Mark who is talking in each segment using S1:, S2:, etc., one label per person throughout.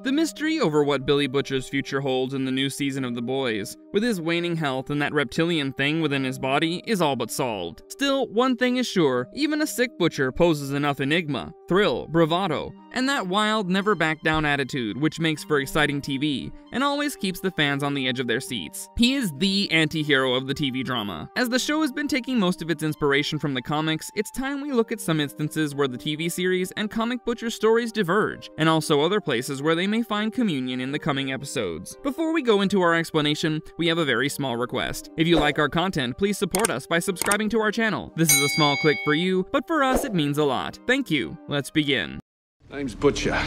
S1: The mystery over what Billy Butcher's future holds in the new season of The Boys, with his waning health and that reptilian thing within his body, is all but solved. Still, one thing is sure, even a sick Butcher poses enough enigma, thrill, bravado, and that wild, never-back-down attitude which makes for exciting TV, and always keeps the fans on the edge of their seats. He is the anti-hero of the TV drama. As the show has been taking most of its inspiration from the comics, it's time we look at some instances where the TV series and comic Butcher stories diverge, and also other places where they may find communion in the coming episodes. Before we go into our explanation, we have a very small request. If you like our content, please support us by subscribing to our channel. This is a small click for you, but for us it means a lot. Thank you. Let's begin.
S2: Name's Butcher.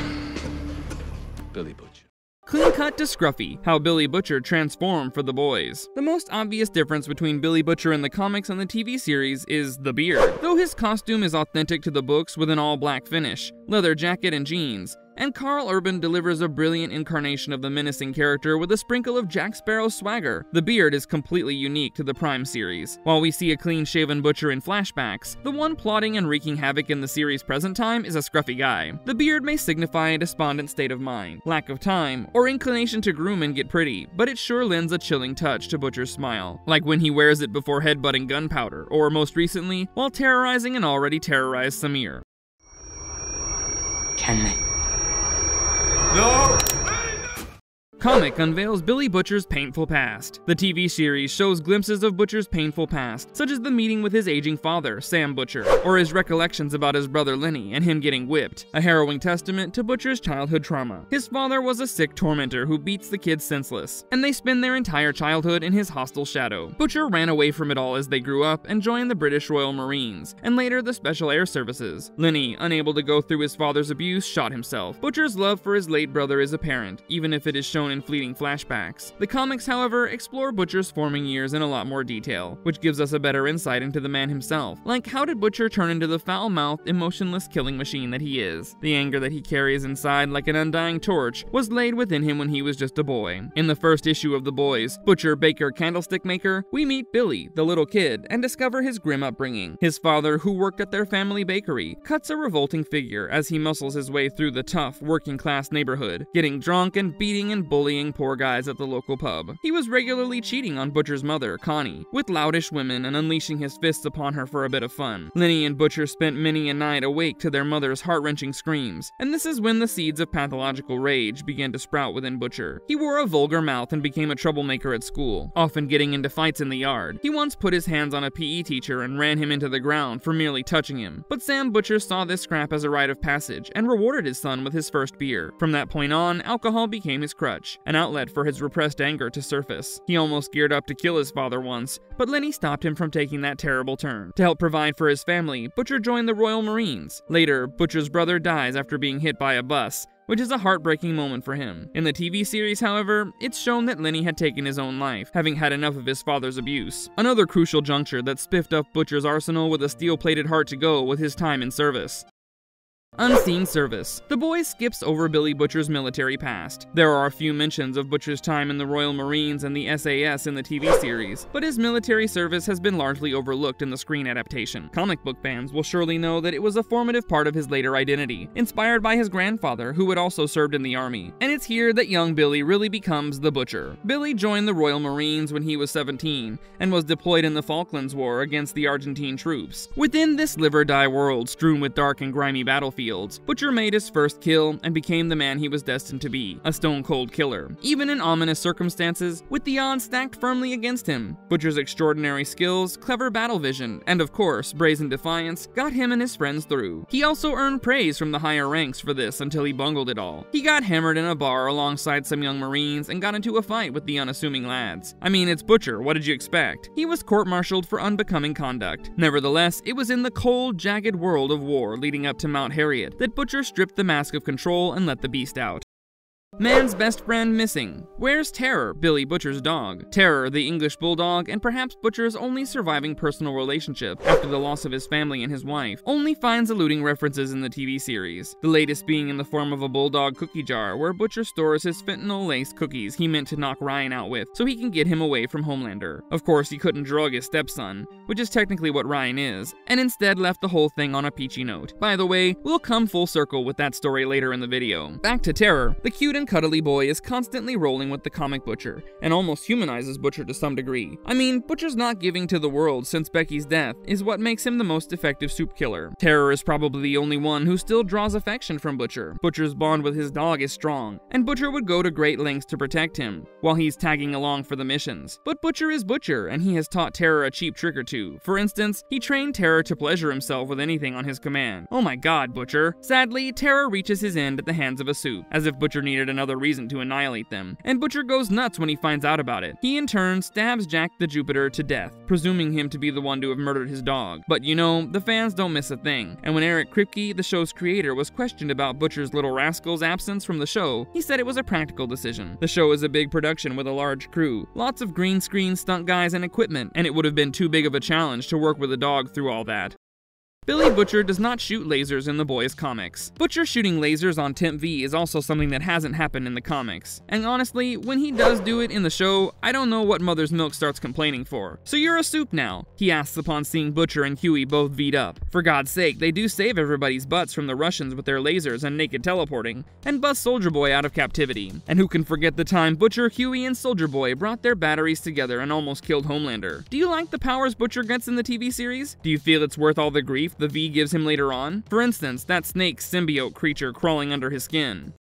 S2: Billy Butcher.
S1: Clean cut to scruffy, how Billy Butcher transformed for The Boys. The most obvious difference between Billy Butcher in the comics and the TV series is the beard. Though his costume is authentic to the books with an all-black finish, leather jacket and jeans, and Carl Urban delivers a brilliant incarnation of the menacing character with a sprinkle of Jack Sparrow swagger. The beard is completely unique to the Prime series. While we see a clean-shaven Butcher in flashbacks, the one plotting and wreaking havoc in the series' present time is a scruffy guy. The beard may signify a despondent state of mind, lack of time, or inclination to groom and get pretty, but it sure lends a chilling touch to Butcher's smile, like when he wears it before headbutting gunpowder, or most recently, while terrorizing an already terrorized Samir.
S3: Can they?
S2: No!
S1: Comic unveils Billy Butcher's painful past. The TV series shows glimpses of Butcher's painful past, such as the meeting with his aging father, Sam Butcher, or his recollections about his brother Lenny and him getting whipped, a harrowing testament to Butcher's childhood trauma. His father was a sick tormentor who beats the kids senseless, and they spend their entire childhood in his hostile shadow. Butcher ran away from it all as they grew up and joined the British Royal Marines, and later the Special Air Services. Lenny, unable to go through his father's abuse, shot himself. Butcher's love for his late brother is apparent, even if it is shown in fleeting flashbacks. The comics, however, explore Butcher's forming years in a lot more detail, which gives us a better insight into the man himself. Like, how did Butcher turn into the foul-mouthed, emotionless killing machine that he is? The anger that he carries inside like an undying torch was laid within him when he was just a boy. In the first issue of The Boys, Butcher Baker Candlestick Maker, we meet Billy, the little kid, and discover his grim upbringing. His father, who worked at their family bakery, cuts a revolting figure as he muscles his way through the tough, working-class neighborhood, getting drunk and beating and bullying poor guys at the local pub. He was regularly cheating on Butcher's mother, Connie, with loudish women and unleashing his fists upon her for a bit of fun. Lenny and Butcher spent many a night awake to their mother's heart-wrenching screams, and this is when the seeds of pathological rage began to sprout within Butcher. He wore a vulgar mouth and became a troublemaker at school, often getting into fights in the yard. He once put his hands on a PE teacher and ran him into the ground for merely touching him, but Sam Butcher saw this scrap as a rite of passage and rewarded his son with his first beer. From that point on, alcohol became his crutch, an outlet for his repressed anger to surface. He almost geared up to kill his father once, but Lenny stopped him from taking that terrible turn. To help provide for his family, Butcher joined the Royal Marines. Later, Butcher's brother dies after being hit by a bus, which is a heartbreaking moment for him. In the TV series, however, it's shown that Lenny had taken his own life, having had enough of his father's abuse. Another crucial juncture that spiffed up Butcher's arsenal with a steel-plated heart to go with his time in service. Unseen service. The Boys skips over Billy Butcher's military past. There are a few mentions of Butcher's time in the Royal Marines and the SAS in the TV series, but his military service has been largely overlooked in the screen adaptation. Comic book fans will surely know that it was a formative part of his later identity, inspired by his grandfather, who had also served in the army. And it's here that young Billy really becomes the Butcher. Billy joined the Royal Marines when he was 17, and was deployed in the Falklands War against the Argentine troops. Within this live-or-die world strewn with dark and grimy battlefields, Butcher made his first kill and became the man he was destined to be, a stone-cold killer. Even in ominous circumstances, with the odds stacked firmly against him, Butcher's extraordinary skills, clever battle vision, and of course, brazen defiance, got him and his friends through. He also earned praise from the higher ranks for this until he bungled it all. He got hammered in a bar alongside some young Marines and got into a fight with the unassuming lads. I mean, it's Butcher, what did you expect? He was court-martialed for unbecoming conduct. Nevertheless, it was in the cold, jagged world of war leading up to Mount Harriet that Butcher stripped the mask of control and let the beast out. Man's best friend missing. Where's Terror, Billy Butcher's dog? Terror, the English bulldog, and perhaps Butcher's only surviving personal relationship after the loss of his family and his wife, only finds eluding references in the TV series. The latest being in the form of a bulldog cookie jar, where Butcher stores his fentanyl-laced cookies he meant to knock Ryan out with, so he can get him away from Homelander. Of course, he couldn't drug his stepson, which is technically what Ryan is, and instead left the whole thing on a peachy note. By the way, we'll come full circle with that story later in the video. Back to Terror. The cute and cuddly boy is constantly rolling with the comic Butcher, and almost humanizes Butcher to some degree. I mean, Butcher's not giving to the world since Becky's death is what makes him the most effective soup killer. Terror is probably the only one who still draws affection from Butcher. Butcher's bond with his dog is strong, and Butcher would go to great lengths to protect him, while he's tagging along for the missions. But Butcher is Butcher, and he has taught Terror a cheap trick or two. For instance, he trained Terror to pleasure himself with anything on his command. Oh my god, Butcher. Sadly, Terror reaches his end at the hands of a soup, as if Butcher needed another reason to annihilate them, and Butcher goes nuts when he finds out about it. He in turn stabs Jack the Jupiter to death, presuming him to be the one to have murdered his dog. But you know, the fans don't miss a thing, and when Eric Kripke, the show's creator, was questioned about Butcher's little rascal's absence from the show, he said it was a practical decision. The show is a big production with a large crew, lots of green screen stunt guys and equipment, and it would have been too big of a challenge to work with a dog through all that. Billy Butcher does not shoot lasers in the boys' comics. Butcher shooting lasers on Temp V is also something that hasn't happened in the comics. And honestly, when he does do it in the show, I don't know what Mother's Milk starts complaining for. "So you're a soup now?" he asks upon seeing Butcher and Huey both V'd up. For God's sake, they do save everybody's butts from the Russians with their lasers and naked teleporting, and bust Soldier Boy out of captivity. And who can forget the time Butcher, Huey, and Soldier Boy brought their batteries together and almost killed Homelander? Do you like the powers Butcher gets in the TV series? Do you feel it's worth all the grief the V gives him later on? For instance, that snake symbiote creature crawling under his skin.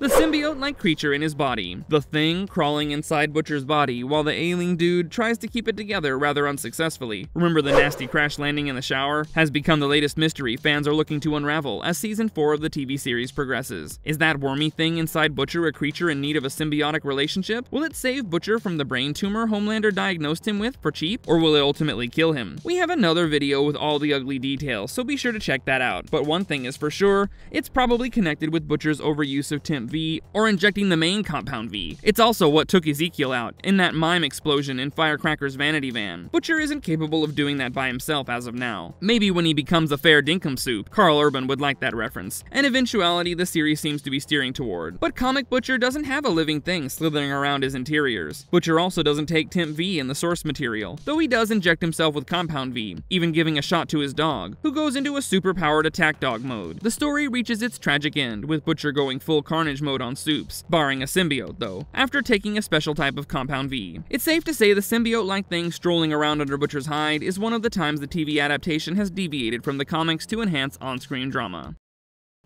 S1: The symbiote-like creature in his body. The thing crawling inside Butcher's body while the ailing dude tries to keep it together rather unsuccessfully. Remember the nasty crash landing in the shower? Has become the latest mystery fans are looking to unravel as season 4 of the TV series progresses. Is that wormy thing inside Butcher a creature in need of a symbiotic relationship? Will it save Butcher from the brain tumor Homelander diagnosed him with for cheap? Or will it ultimately kill him? We have another video with all the ugly details, so be sure to check that out. But one thing is for sure, it's probably connected with Butcher's overuse of Temp V or injecting the main Compound V. It's also what took Ezekiel out in that mime explosion in Firecracker's vanity van. Butcher isn't capable of doing that by himself as of now. Maybe when he becomes a fair dinkum soup. Carl Urban would like that reference, an eventuality the series seems to be steering toward. But comic Butcher doesn't have a living thing slithering around his interiors. Butcher also doesn't take Temp V in the source material, though he does inject himself with Compound V, even giving a shot to his dog, who goes into a super-powered attack dog mode. The story reaches its tragic end, with Butcher going full carnage mode on soups, barring a symbiote though, after taking a special type of Compound V. It's safe to say the symbiote-like thing strolling around under Butcher's hide is one of the times the TV adaptation has deviated from the comics to enhance on-screen drama.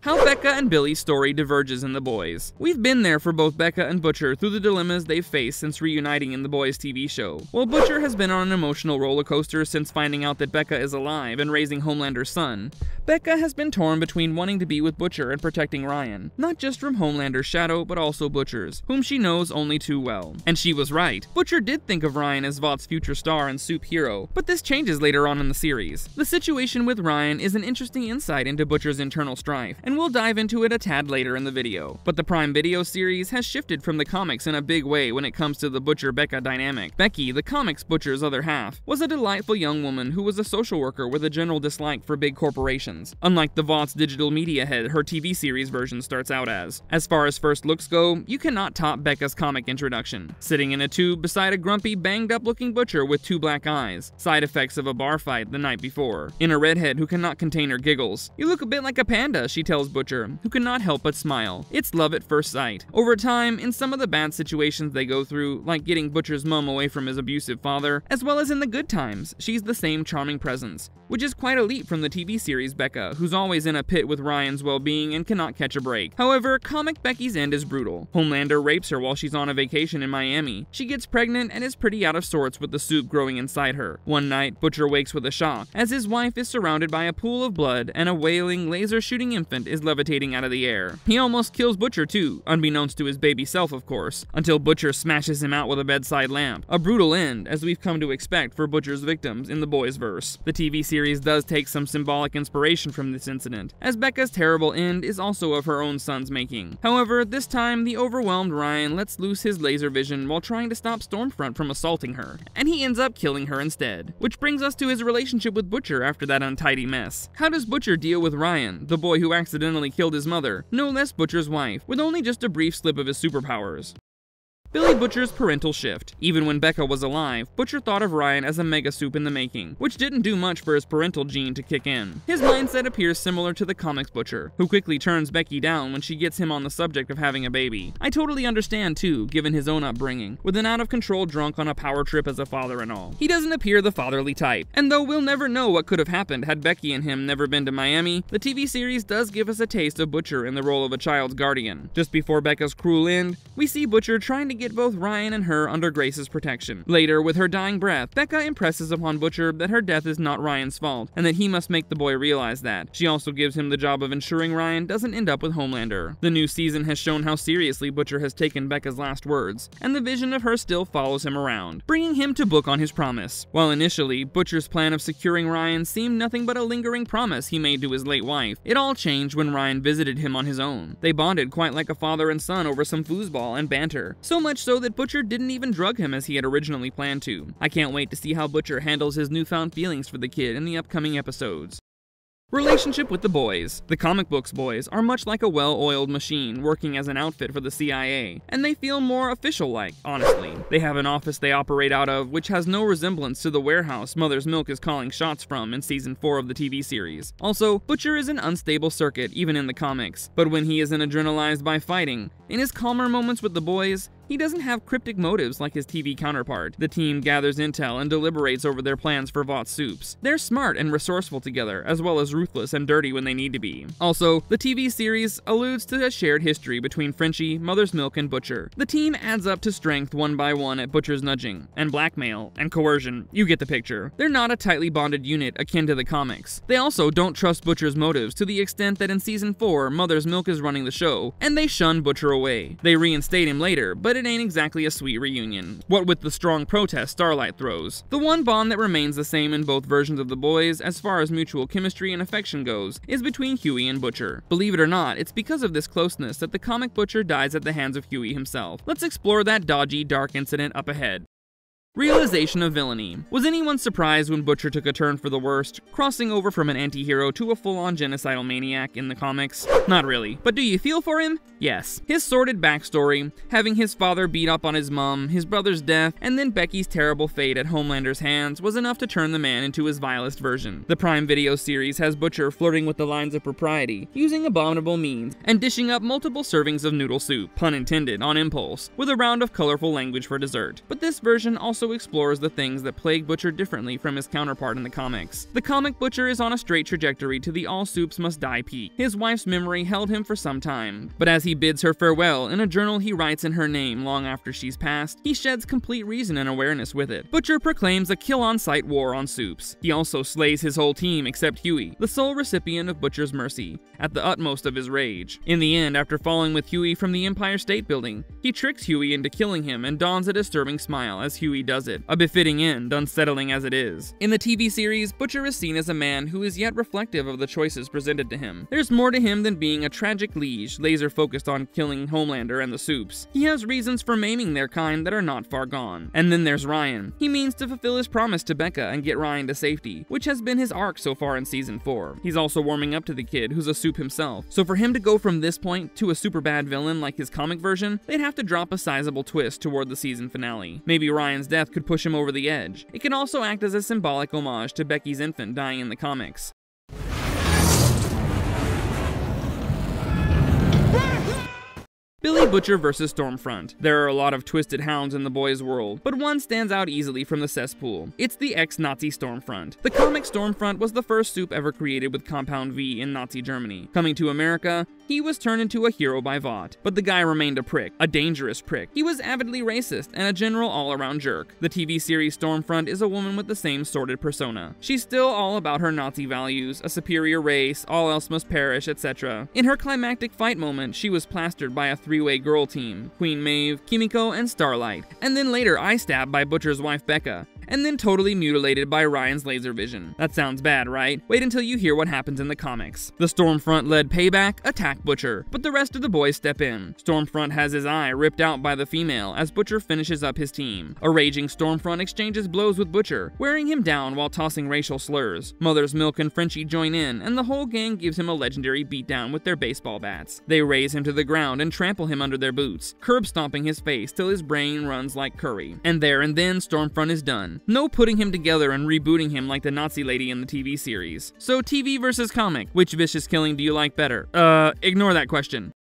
S1: How Becca and Billy's story diverges in The Boys. We've been there for both Becca and Butcher through the dilemmas they've faced since reuniting in The Boys TV show. While Butcher has been on an emotional roller coaster since finding out that Becca is alive and raising Homelander's son, Becca has been torn between wanting to be with Butcher and protecting Ryan, not just from Homelander's shadow, but also Butcher's, whom she knows only too well. And she was right. Butcher did think of Ryan as Vought's future star and soup hero, but this changes later on in the series. The situation with Ryan is an interesting insight into Butcher's internal strife, and we'll dive into it a tad later in the video. But the Prime Video series has shifted from the comics in a big way when it comes to the Butcher-Becca dynamic. Becky, the comics Butcher's other half, was a delightful young woman who was a social worker with a general dislike for big corporations, unlike the Vaught's digital media head her TV series version starts out as. As far as first looks go, you cannot top Becca's comic introduction. Sitting in a tube beside a grumpy, banged-up looking Butcher with 2 black eyes, side effects of a bar fight the night before. In a redhead who cannot contain her giggles. "You look a bit like a panda," she tells Butcher, who cannot help but smile. It's love at first sight. Over time, in some of the bad situations they go through, like getting Butcher's mom away from his abusive father, as well as in the good times, she's the same charming presence, which is quite a leap from the TV series Becca, who's always in a pit with Ryan's well-being and cannot catch a break. However, comic Becky's end is brutal. Homelander rapes her while she's on a vacation in Miami. She gets pregnant and is pretty out of sorts with the soup growing inside her. One night, Butcher wakes with a shock, as his wife is surrounded by a pool of blood and a wailing, laser-shooting infant hand is levitating out of the air. He almost kills Butcher too, unbeknownst to his baby self of course, until Butcher smashes him out with a bedside lamp. A brutal end, as we've come to expect for Butcher's victims in the Boys verse. The TV series does take some symbolic inspiration from this incident, as Becca's terrible end is also of her own son's making. However, this time the overwhelmed Ryan lets loose his laser vision while trying to stop Stormfront from assaulting her, and he ends up killing her instead. Which brings us to his relationship with Butcher after that untidy mess. How does Butcher deal with Ryan, the boy who accidentally killed his mother, no less Butcher's wife, with only just a brief slip of his superpowers? Billy Butcher's parental shift. Even when Becca was alive, Butcher thought of Ryan as a mega soup in the making, which didn't do much for his parental gene to kick in. His mindset appears similar to the comics Butcher, who quickly turns Becky down when she gets him on the subject of having a baby. I totally understand too, given his own upbringing, with an out-of-control drunk on a power trip as a father and all. He doesn't appear the fatherly type, and though we'll never know what could have happened had Becky and him never been to Miami, the TV series does give us a taste of Butcher in the role of a child's guardian. Just before Becca's cruel end, we see Butcher trying to get both Ryan and her under Grace's protection. Later, with her dying breath, Becca impresses upon Butcher that her death is not Ryan's fault, and that he must make the boy realize that. She also gives him the job of ensuring Ryan doesn't end up with Homelander. The new season has shown how seriously Butcher has taken Becca's last words, and the vision of her still follows him around, bringing him to book on his promise. While initially, Butcher's plan of securing Ryan seemed nothing but a lingering promise he made to his late wife, it all changed when Ryan visited him on his own. They bonded quite like a father and son over some foosball and banter, so much so that Butcher didn't even drug him as he had originally planned to. I can't wait to see how Butcher handles his newfound feelings for the kid in the upcoming episodes. Relationship with the boys. The comic books boys are much like a well-oiled machine working as an outfit for the CIA, and they feel more official-like, honestly. They have an office they operate out of, which has no resemblance to the warehouse Mother's Milk is calling shots from in Season 4 of the TV series. Also, Butcher is an unstable circuit, even in the comics, but when he isn't adrenalized by fighting, in his calmer moments with the boys, he doesn't have cryptic motives like his TV counterpart. The team gathers intel and deliberates over their plans for Vaught's soups. They're smart and resourceful together, as well as ruthless and dirty when they need to be. Also, the TV series alludes to a shared history between Frenchie, Mother's Milk, and Butcher. The team adds up to strength one by one at Butcher's nudging, and blackmail, and coercion. You get the picture. They're not a tightly bonded unit akin to the comics. They also don't trust Butcher's motives to the extent that in Season 4, Mother's Milk is running the show, and they shun Butcher away. They reinstate him later, but it ain't exactly a sweet reunion. What with the strong protest Starlight throws. The one bond that remains the same in both versions of the boys, as far as mutual chemistry and affection goes, is between Huey and Butcher. Believe it or not, it's because of this closeness that the comic Butcher dies at the hands of Huey himself. Let's explore that dodgy, dark incident up ahead. Realization of villainy. Was anyone surprised when Butcher took a turn for the worst, crossing over from an anti-hero to a full-on genocidal maniac in the comics? Not really. But do you feel for him? Yes. His sordid backstory, having his father beat up on his mom, his brother's death, and then Becky's terrible fate at Homelander's hands was enough to turn the man into his vilest version. The Prime Video series has Butcher flirting with the lines of propriety, using abominable means, and dishing up multiple servings of noodle soup, pun intended, on impulse, with a round of colorful language for dessert. But this version also explores the things that plague Butcher differently from his counterpart in the comics. The comic Butcher is on a straight trajectory to the all soups must die peak. His wife's memory held him for some time, but as he bids her farewell in a journal he writes in her name long after she's passed, he sheds complete reason and awareness with it. Butcher proclaims a kill-on-sight war on soups. He also slays his whole team except Huey, the sole recipient of Butcher's mercy, at the utmost of his rage. In the end, after falling with Huey from the Empire State Building, he tricks Huey into killing him and dons a disturbing smile as Huey does it, a befitting end, unsettling as it is. In the TV series, Butcher is seen as a man who is yet reflective of the choices presented to him. There's more to him than being a tragic liege, laser-focused on killing Homelander and the soups. He has reasons for maiming their kind that are not far gone. And then there's Ryan. He means to fulfill his promise to Becca and get Ryan to safety, which has been his arc so far in Season 4. He's also warming up to the kid, who's a soup himself. So for him to go from this point to a super bad villain like his comic version, they'd have to drop a sizable twist toward the season finale. Maybe Ryan's death could push him over the edge. It can also act as a symbolic homage to Becky's infant dying in the comics. Billy Butcher vs. Stormfront. There are a lot of twisted hounds in the boys' world, but one stands out easily from the cesspool. It's the ex-Nazi Stormfront. The comic Stormfront was the first soup ever created with Compound V in Nazi Germany. Coming to America, He was turned into a hero by Vought, but the guy remained a prick, a dangerous prick. He was avidly racist and a general all-around jerk. The TV series Stormfront is a woman with the same sordid persona. She's still all about her Nazi values, a superior race, all else must perish, etc. In her climactic fight moment, she was plastered by a three-way girl team, Queen Maeve, Kimiko, and Starlight, and then later eye-stabbed by Butcher's wife Becca, and then totally mutilated by Ryan's laser vision. That sounds bad, right? Wait until you hear what happens in the comics. The Stormfront-led Payback attack Butcher, but the rest of the boys step in. Stormfront has his eye ripped out by the female as Butcher finishes up his team. A raging Stormfront exchanges blows with Butcher, wearing him down while tossing racial slurs. Mother's Milk and Frenchie join in, and the whole gang gives him a legendary beatdown with their baseball bats. They raise him to the ground and trample him under their boots, curb stomping his face till his brain runs like curry. And there and then, Stormfront is done. No putting him together and rebooting him like the Nazi lady in the TV series. So TV versus comic, which vicious killing do you like better? Ignore that question.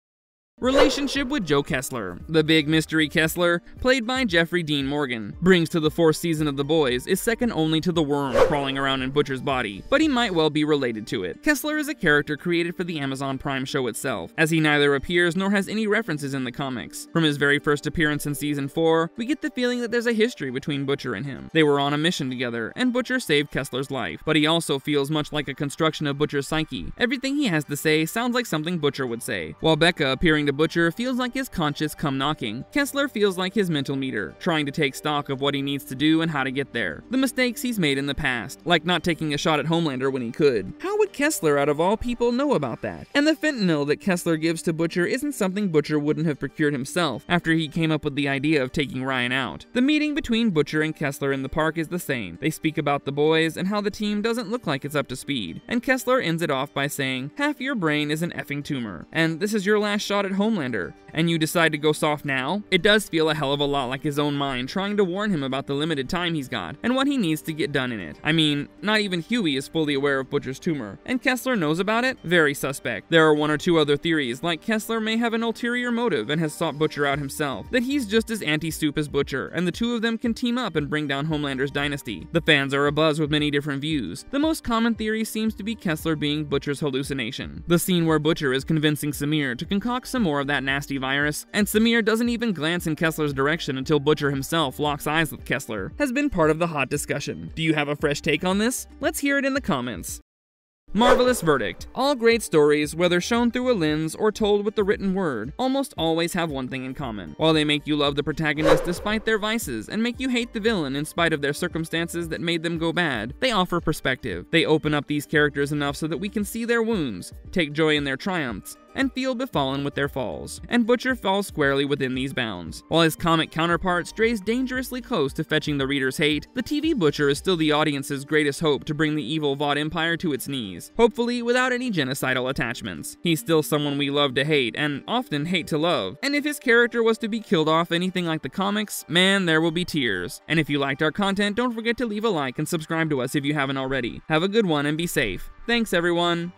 S1: Relationship with Joe Kessler. The big mystery Kessler, played by Jeffrey Dean Morgan, brings to the fourth season of The Boys is second only to the worm crawling around in Butcher's body, but he might well be related to it. Kessler is a character created for the Amazon Prime show itself, as he neither appears nor has any references in the comics. From his very first appearance in season 4, we get the feeling that there's a history between Butcher and him. They were on a mission together, and Butcher saved Kessler's life, but he also feels much like a construction of Butcher's psyche. Everything he has to say sounds like something Butcher would say, while Becca appearing to Butcher feels like his conscience come knocking. Kessler feels like his mental meter, trying to take stock of what he needs to do and how to get there. The mistakes he's made in the past, like not taking a shot at Homelander when he could. How would Kessler, out of all people, know about that? And the fentanyl that Kessler gives to Butcher isn't something Butcher wouldn't have procured himself after he came up with the idea of taking Ryan out. The meeting between Butcher and Kessler in the park is the same. They speak about the boys and how the team doesn't look like it's up to speed. And Kessler ends it off by saying, "Half your brain is an effing tumor, and this is your last shot at Homelander. And you decide to go soft now?" It does feel a hell of a lot like his own mind trying to warn him about the limited time he's got and what he needs to get done in it. I mean, not even Huey is fully aware of Butcher's tumor, and Kessler knows about it? Very suspect. There are one or two other theories, like Kessler may have an ulterior motive and has sought Butcher out himself, that he's just as anti-Soup as Butcher, and the two of them can team up and bring down Homelander's dynasty. The fans are abuzz with many different views. The most common theory seems to be Kessler being Butcher's hallucination. The scene where Butcher is convincing Samir to concoct some more of that nasty virus, and Samir doesn't even glance in Kessler's direction until Butcher himself locks eyes with Kessler, has been part of the hot discussion. Do you have a fresh take on this? Let's hear it in the comments. Marvelous verdict. All great stories, whether shown through a lens or told with the written word, almost always have one thing in common. While they make you love the protagonist despite their vices, and make you hate the villain in spite of their circumstances that made them go bad, they offer perspective. They open up these characters enough so that we can see their wounds, take joy in their triumphs, and feel befallen with their falls. And Butcher falls squarely within these bounds. While his comic counterpart strays dangerously close to fetching the reader's hate, the TV Butcher is still the audience's greatest hope to bring the evil Vought Empire to its knees, hopefully without any genocidal attachments. He's still someone we love to hate, and often hate to love. And if his character was to be killed off anything like the comics, man, there will be tears. And if you liked our content, don't forget to leave a like and subscribe to us if you haven't already. Have a good one and be safe. Thanks everyone!